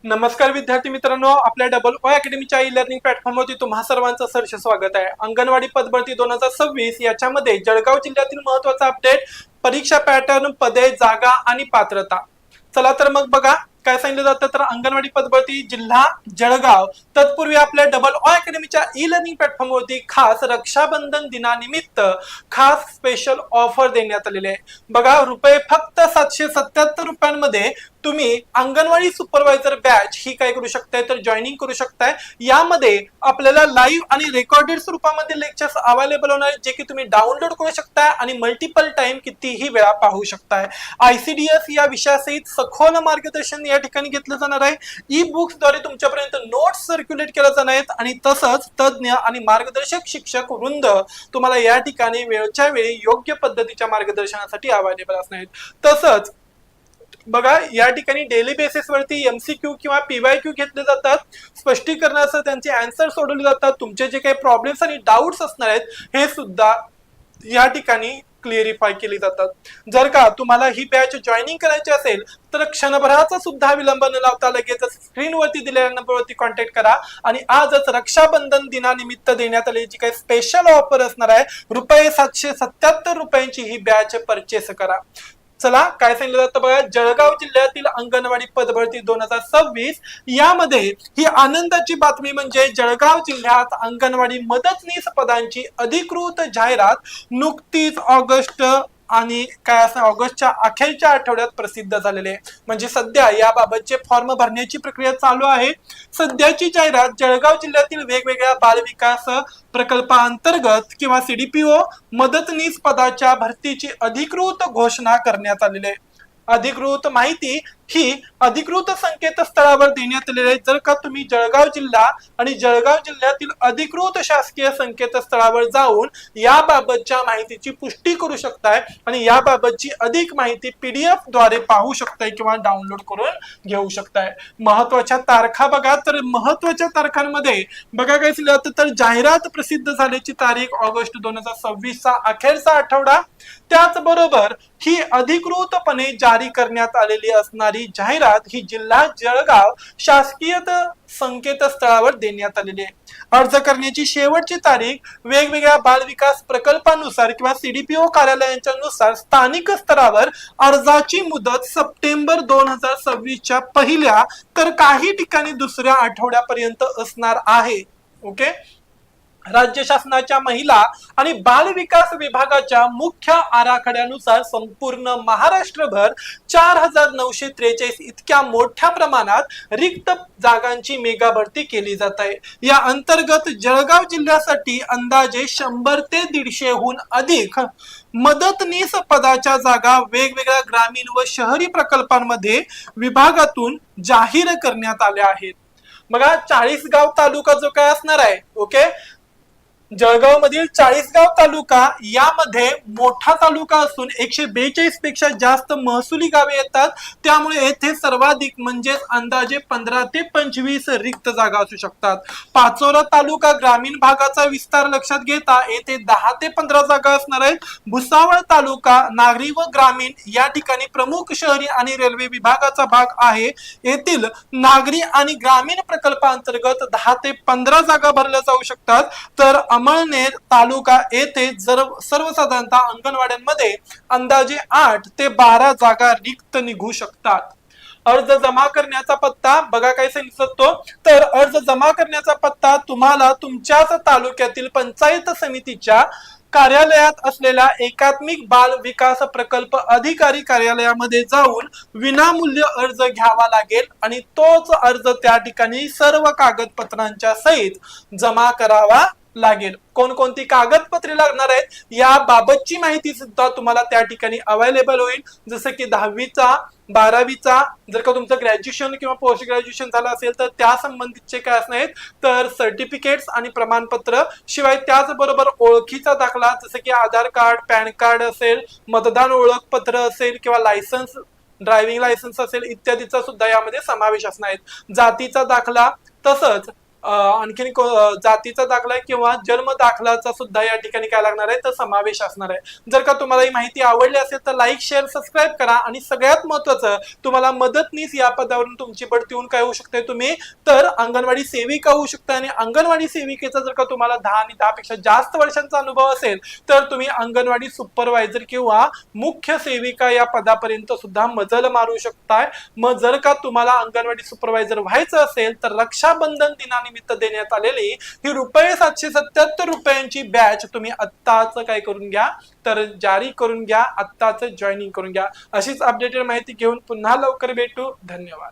नमस्कार विद्यार्थी मित्रांनो, आपल्या डबल ओ अकॅडमीच्या ई लर्निंग प्लॅटफॉर्मवरती तुम्हा सर्वांचं सहर्ष स्वागत आहे। अंगणवाडी पदभरती 2026 याच्यामध्ये जळगाव जिल्ह्यातील महत्त्वाचा अपडेट, परीक्षा पॅटर्न, पदे, जागा आणि पात्रता। चला तर मग बघा काय सांगितलं जातं तर अंगणवाडी पदभरती जिल्हा जळगाव तत्पूर्वी आपल्या डबल ओ अकॅडमीच्या ई लर्निंग प्लॅटफॉर्मवरती खास रक्षाबंधन दिनानिमित्त खास स्पेशल ऑफर देण्यात आलेले आहे। बघा रुपये फक्त 777 रुपयांमध्ये तुम्ही अंगणवाडी सुपरवायझर बॅच ही काय करू शकताय तर जॉईनिंग करू शकताय। यामध्ये आपल्याला लाईव्ह आणि रेकॉर्डेड स्वरूपामध्ये लेक्चर्स अवेलेबल होणार आहेत, जे की तुम्ही डाउनलोड करू शकताय आणि मल्टिपल टाइम कितीही वेळा पाहू शकताय। ICDS या विषयासहित सखोल मार्गदर्शन या ठिकाणी घेतलं जाणार आहे। ई बुक्स द्वारे तुमच्यापर्यंत नोट्स सर्क्युलेट केल्या जाणार आहेत आणि तसंच तज्ञ आणि मार्गदर्शक शिक्षक वृंद तुम्हाला या ठिकाणी वेळच्या वेळी योग्य पद्धतीच्या मार्गदर्शनासाठी अवेलेबल असणार आहेत। तसंच बघा या ठिकाणी डेली बेसिस वरती MCQ किंवा PYQ घेतले जातात, स्पष्टीकरणासह त्यांचे आन्सर सोडवले जातात। तुमचे जे काही प्रॉब्लेम्स आणि डाउट्स असणार आहेत हे सुद्धा या ठिकाणी क्लिअरिफाय केली जातात। जर का तुम्हाला ही बॅच जॉईनिंग करायची असेल तर क्षणभराचा सुद्धा विलंब न लावता लगेच स्क्रीनवरती दिलेल्या नंबरवरती कॉन्टॅक्ट करा आणि आजच रक्षाबंधन दिनानिमित्त देण्यात आलेली जी काही स्पेशल ऑफर असणार आहे रुपये 777 रुपयांची ही बॅच परचेस करा। चला काय सांगितलं जातं बघा, जळगाव जिल्ह्यातील अंगणवाडी पदभरती 2026 यामध्ये ही आनंदाची बातमी म्हणजे जळगाव जिल्ह्यात अंगणवाडी मदतनीस पदांची अधिकृत जाहिरात नुकतीच ऑगस्ट आणि काय असं ऑगस्टच्या अखेरच्या आठवड्यात प्रसिद्ध झालेले आहे। म्हणजे सध्या याबाबतचे फॉर्म भरण्याची प्रक्रिया चालू आहे। सध्याची जाहिरात जळगाव जिल्ह्यातील वेगवेगळ्या बाल विकास प्रकल्पांतर्गत किंवा CDPO मदतनीस पदाच्या भरतीची अधिकृत घोषणा करण्यात आलेली आहे। अधिकृत माहिती ही अधिकृत संकेतस्थळावर देण्यात आलेली आहे। जर का तुम्ही जळगाव जिल्हा आणि जळगाव जिल्ह्यातील अधिकृत शासकीय संकेतस्थळावर जाऊन याबाबतच्या माहितीची पुष्टी करू शकताय आणि याबाबतची अधिक माहिती PDF द्वारे पाहू शकताय किंवा डाउनलोड करून घेऊ शकताय। महत्त्वाच्या तारखा बघा, तर महत्त्वाच्या तारखांमध्ये बघा काय सांगितलं तर जाहिरात प्रसिद्ध झाल्याची तारीख ऑगस्ट 2026 चा अखेरचा आठवडा। त्याचबरोबर ही अधिकृतपणे जारी करण्यात आलेली असणारी जाहिरात ही जिल्हा जळगाव शासकीय संकेतस्थळावर देण्यात आलेली आहे। अर्ज करण्याची शेवटची तारीख वेगवेगळ्या बाल विकास प्रकल्पानुसार किंवा CDPO कार्यालयांच्या नुसार स्थानिक स्तरावर अर्जाची मुदत सप्टेंबर 2026 च्या पहिल्या तर काही ठिकाणी दुसऱ्या आठवड्यापर्यंत असणार आहे। ओके, राज्य शासनाच्या महिला आणि बाल विकास विभागाच्या मुख्य आराखड्यानुसार संपूर्ण महाराष्ट्रभर 4943 इतक्या मोठ्या प्रमाणात रिक्त जागांची मेगा भरती केली जात आहे। या अंतर्गत जळगाव जिल्ह्यासाठी अंदाजे 100 ते 150 हून अधिक मदतनीस पदाच्या जागा वेगवेगळ्या ग्रामीण व शहरी प्रकल्पांमध्ये विभागातून जाहीर करण्यात आल्या आहेत। बघा 40गाव तालुका जो काय असणार आहे, ओके, जळगाव मधील 40गाव तालुका यामध्ये मोठा तालुका असून 142 पेक्षा जास्त महसुली गावे येतात। त्यामुळे येथे सर्वाधिक म्हणजे अंदाजे 15 ते 25 रिक्त जागा असू शकतात। पाचोरा तालुका ग्रामीण भागाचा विस्तार लक्षात घेता येथे 10 ते 15 जागा असणार आहेत। भुसावळ तालुका नागरी व ग्रामीण या ठिकाणी प्रमुख शहरी आणि रेल्वे विभागाचा भाग आहे। येथील नागरी आणि ग्रामीण प्रकल्पांतर्गत 10 ते 15 जागा भरल्या जाऊ शकतात। तर अमळनेर तालुका येथे सर्वसाधारणतः अंगणवाड्यांमध्ये अंदाजे 8 ते 12 जागा रिक्त निघू शकतात। अर्ज जमा करण्याचा पत्ता बघा काय सांगितलं तर अर्ज जमा करण्याचा पत्ता तुम्हाला तुमच्याच तालुक्यातील पंचायत समितीच्या कार्यालयात असलेल्या एकात्मिक बाल विकास प्रकल्प अधिकारी कार्यालयामध्ये जाऊन विनामूल्य अर्ज घ्यावा लागेल आणि तोच अर्ज त्या ठिकाणी सर्व कागदपत्रांच्या सहित जमा करावा लागेल। कोणकोणती कागदपत्रे लागणार आहेत याबाबतची माहिती सुद्धा तुम्हाला त्या ठिकाणी अवेलेबल होईल, जसं की 10वीचा 12वीचा, जर का तुमचं ग्रॅज्युएशन किंवा पोस्ट ग्रॅज्युएशन झालं असेल तर त्या संबंधितचे काय असणार आहेत तर सर्टिफिकेट्स आणि प्रमाणपत्र, शिवाय त्याचबरोबर ओळखीचा दाखला जसं की आधार कार्ड, पॅन कार्ड असेल, मतदान ओळखपत्र असेल किंवा लायसन्स, ड्रायव्हिंग लायसन्स असेल इत्यादीचा सुद्धा यामध्ये समावेश असणार आहे। जातीचा दाखला, तसंच आणखीन जातीचा दाखला किंवा जन्म दाखलाचा सुद्धा या ठिकाणी काय लागणार आहे तर समावेश असणार आहे। जर का तुम्हाला ही माहिती आवडली असेल तर लाईक शेअर सबस्क्राईब करा आणि सगळ्यात महत्त्वाचं तुम्हाला मदतनीस या पदावरून तुमची बढती होऊन काय होऊ शकते तुम्ही तर अंगणवाडी सेविका होऊ शकता आणि अंगणवाडी सेविकेचा जर का तुम्हाला 10 आणि 10 पेक्षा जास्त वर्षांचा अनुभव असेल तर तुम्ही अंगणवाडी सुपरवायझर किंवा मुख्य सेविका या पदापर्यंत सुद्धा मजल मारू शकताय। मग जर का तुम्हाला अंगणवाडी सुपरवायझर व्हायचं असेल तर रक्षाबंधन दिनानिमित्त देण्यात आलेली ही ₹777 बॅच तुम्ही आत्ताच काय करून घ्या तर जारी करून घ्या, आत्ताच जॉईनिंग करून घ्या। अशीच अपडेटेड माहिती घेऊन पुन्हा लवकर भेटू। धन्यवाद।